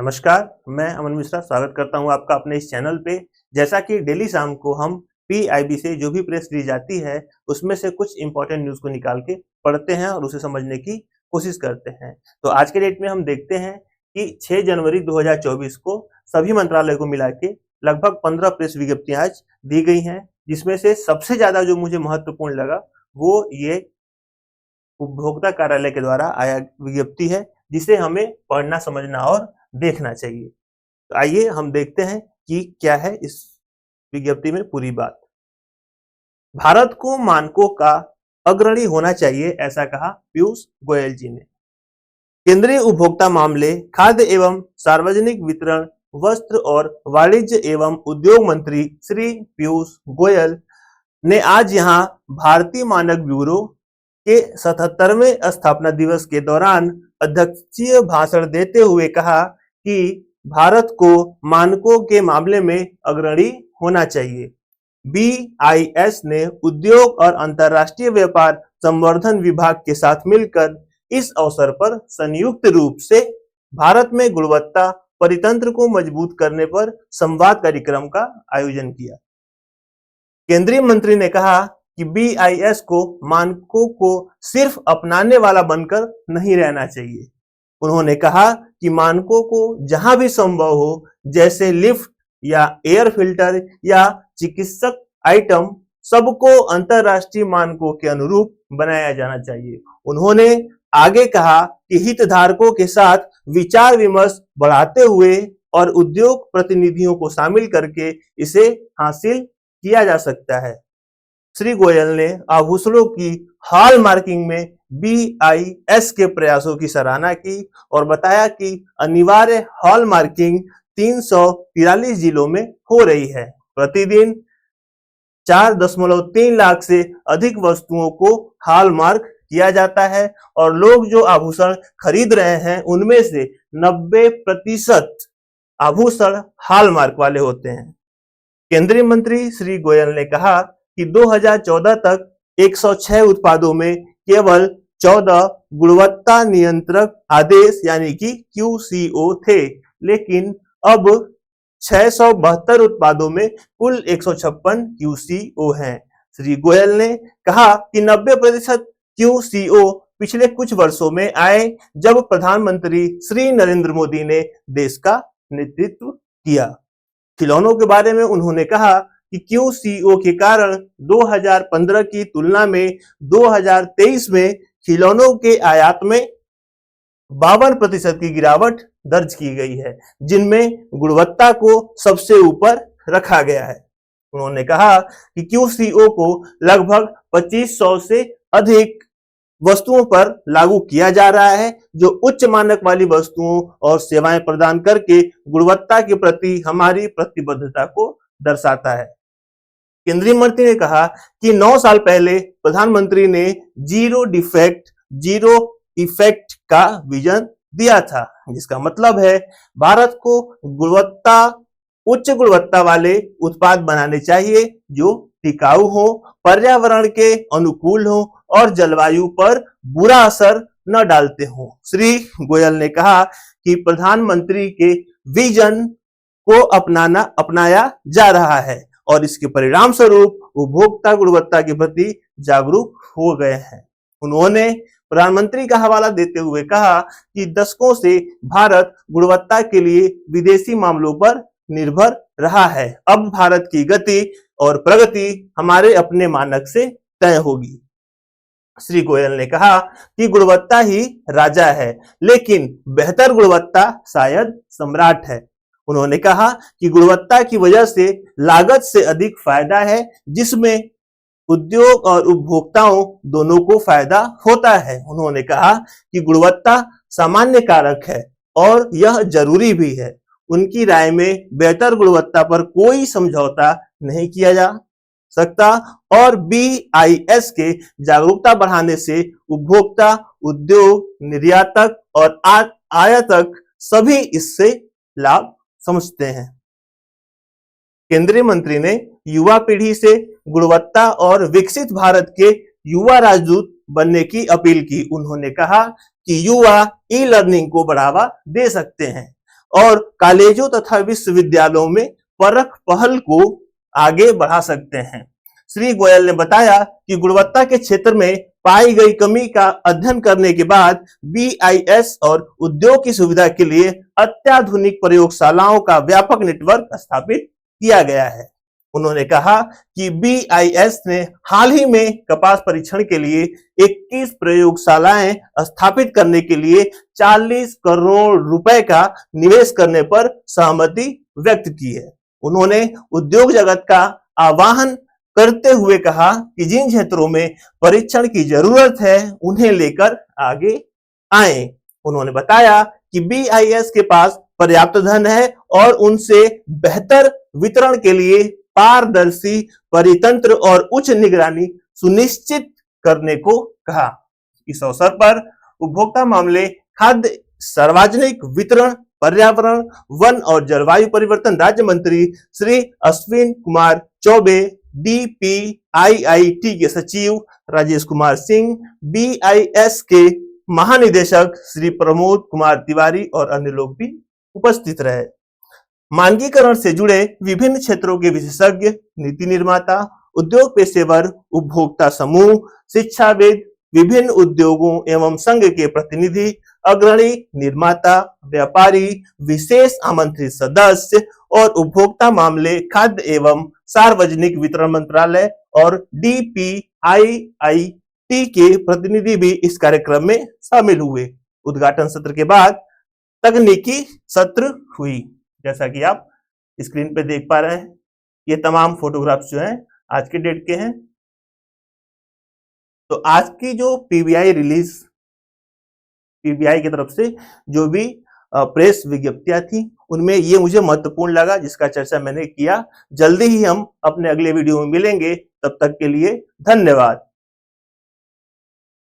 नमस्कार, मैं अमन मिश्रा स्वागत करता हूं आपका अपने इस चैनल पे। जैसा कि डेली शाम को हम पीआईबी से जो भी प्रेस ली जाती है, उसमें से कुछ इंपॉर्टेंट न्यूज़ को निकाल के पढ़ते हैं और उसे समझने की कोशिश करते हैं। तो आज के डेट में हम देखते हैं कि 6 जनवरी 2024 को सभी मंत्रालय को मिला के लगभग 15 प्रेस विज्ञप्तियां आज दी गई हैं, जिसमें से सबसे ज़्यादा जो मुझे महत्वपूर्ण लगा, वो ये उपभोक्ता कार्यालय के द्वारा आया विज्ञप्ति है, जिसे हमें पढ़ना, समझना और देखना चाहिए। तो आइए हम देखते हैं कि क्या है इस विज्ञप्ति में पूरी बात। भारत को मानकों का अग्रणी होना चाहिए, ऐसा कहा पीयूष गोयल जी ने। केंद्रीय उपभोक्ता मामले, खाद्य एवं सार्वजनिक वितरण, वस्त्र और वाणिज्य एवं उद्योग मंत्री श्री पीयूष गोयल ने आज यहां भारतीय मानक ब्यूरो के 77वें स्थापना दिवस के दौरान अध्यक्षीय भाषण देते हुए कहा कि भारत को मानकों के मामले में अग्रणी होना चाहिए। बीआईएस ने उद्योग और अंतर्राष्ट्रीय व्यापार संवर्धन विभाग के साथ मिलकर इस अवसर पर संयुक्त रूप से भारत में गुणवत्ता परितंत्र को मजबूत करने पर संवाद कार्यक्रम का आयोजन किया। केंद्रीय मंत्री ने कहा कि बीआईएस को मानकों को सिर्फ अपनाने वाला बनकर नहीं रहना चाहिए। उन्होंने कहा कि मानकों को जहां भी संभव हो, जैसे लिफ्ट या एयर फिल्टर या चिकित्सक आइटम, सबको अंतर्राष्ट्रीय मानकों के अनुरूप बनाया जाना चाहिए। उन्होंने आगे कहा कि हितधारकों के साथ विचार विमर्श बढ़ाते हुए और उद्योग प्रतिनिधियों को शामिल करके इसे हासिल किया जा सकता है। श्री गोयल ने आभूषणों की हॉल मार्किंग में बीआईएस के प्रयासों की सराहना की और बताया कि अनिवार्य हॉल मार्किंग 343 जिलों में हो रही है। प्रतिदिन 4.3 लाख से अधिक वस्तुओं को हॉल मार्क किया जाता है और लोग जो आभूषण खरीद रहे हैं, उनमें से 90% आभूषण हॉल मार्क वाले होते हैं। केंद्रीय मंत्री श्री गोयल ने कहा कि 2014 तक 106 उत्पादों में केवल 14 गुणवत्ता नियंत्रक आदेश यानी कि QCO थे, लेकिन अब 672 उत्पादों में कुल 156 QCO हैं। श्री गोयल ने कहा कि 90% QCO पिछले कुछ वर्षों में आए, जब प्रधानमंत्री श्री नरेंद्र मोदी ने देश का नेतृत्व किया। खिलौनों के बारे में उन्होंने कहा कि QCO के कारण 2015 की तुलना में 2023 में खिलौनों के आयात में 52% की गिरावट दर्ज की गई है, जिनमें गुणवत्ता को सबसे ऊपर रखा गया है। उन्होंने कहा कि QCO को लगभग 2500 से अधिक वस्तुओं पर लागू किया जा रहा है, जो उच्च मानक वाली वस्तुओं और सेवाएं प्रदान करके गुणवत्ता के प्रति हमारी प्रतिबद्धता को दर्शाता है। केंद्रीय मंत्री ने कहा कि 9 साल पहले प्रधानमंत्री ने जीरो डिफेक्ट जीरो इफेक्ट का विजन दिया था, जिसका मतलब है भारत को उच्च गुणवत्ता वाले उत्पाद बनाने चाहिए, जो टिकाऊ हो, पर्यावरण के अनुकूल हो और जलवायु पर बुरा असर न डालते हो। श्री गोयल ने कहा कि प्रधानमंत्री के विजन को अपनाया जा रहा है और इसके परिणाम स्वरूप उपभोक्ता गुणवत्ता के प्रति जागरूक हो गए हैं। उन्होंने प्रधानमंत्री का हवाला देते हुए कहा कि दशकों से भारत गुणवत्ता के लिए विदेशी मामलों पर निर्भर रहा है। अब भारत की गति और प्रगति हमारे अपने मानक से तय होगी। श्री गोयल ने कहा कि गुणवत्ता ही राजा है, लेकिन बेहतर गुणवत्ता शायद सम्राट है। उन्होंने कहा कि गुणवत्ता की वजह से लागत से अधिक फायदा है, जिसमें उद्योग और उपभोक्ताओं दोनों को फायदा होता है। उन्होंने कहा कि गुणवत्ता सामान्य कारक है और यह जरूरी भी है। उनकी राय में बेहतर गुणवत्ता पर कोई समझौता नहीं किया जा सकता और बीआईएस के जागरूकता बढ़ाने से उपभोक्ता, उद्योग, निर्यातक और आयातक सभी इससे लाभ समझते हैं। केंद्रीय मंत्री ने युवा पीढ़ी से गुणवत्ता और विकसित भारत के युवा राजदूत बनने की अपील की। उन्होंने कहा कि युवा ई लर्निंग को बढ़ावा दे सकते हैं और कॉलेजों तथा विश्वविद्यालयों में परख पहल को आगे बढ़ा सकते हैं। श्री गोयल ने बताया कि गुणवत्ता के क्षेत्र में पाई गई कमी का अध्ययन करने के बाद बीआईएस और उद्योग की सुविधा के लिए अत्याधुनिक प्रयोगशालाओं का व्यापक नेटवर्क स्थापित किया गया है। उन्होंने कहा कि बीआईएस ने हाल ही में कपास परीक्षण के लिए 21 प्रयोगशालाएं स्थापित करने के लिए 40 करोड़ रुपए का निवेश करने पर सहमति व्यक्त की है। उन्होंने उद्योग जगत का आह्वान करते हुए कहा कि जिन क्षेत्रों में परीक्षण की जरूरत है उन्हें लेकर आगे आए। उन्होंने बताया कि बीआईएस के पास पर्याप्त धन है और उनसे बेहतर वितरण के लिए पारदर्शी परितंत्र और उच्च निगरानी सुनिश्चित करने को कहा। इस अवसर पर उपभोक्ता मामले, खाद्य, सार्वजनिक वितरण, पर्यावरण, वन और जलवायु परिवर्तन राज्य मंत्री श्री अश्विन कुमार चौबे, डीपीआईआईटी के सचिव राजेश कुमार सिंह, बीआईएस के महानिदेशक श्री प्रमोद कुमार तिवारी और अन्य लोग भी उपस्थित रहे। मानकीकरण से जुड़े विभिन्न क्षेत्रों के विशेषज्ञ, नीति निर्माता, उद्योग पेशेवर, उपभोक्ता समूह, शिक्षाविद, विभिन्न उद्योगों एवं संघ के प्रतिनिधि, अग्रणी निर्माता, व्यापारी, विशेष आमंत्रित सदस्य और उपभोक्ता मामले, खाद्य एवं सार्वजनिक वितरण मंत्रालय और डीपीआईआईटी के प्रतिनिधि भी इस कार्यक्रम में शामिल हुए। उद्घाटन सत्र के बाद तकनीकी सत्र हुई। जैसा कि आप स्क्रीन पे देख पा रहे हैं, ये तमाम फोटोग्राफ्स जो हैं आज के डेट के हैं। तो आज की जो पीबीआई रिलीज, पीबीआई की तरफ से जो भी प्रेस विज्ञप्तियां थी उनमें ये मुझे महत्वपूर्ण लगा, जिसका चर्चा मैंने किया। जल्दी ही हम अपने अगले वीडियो में मिलेंगे, तब तक के लिए धन्यवाद।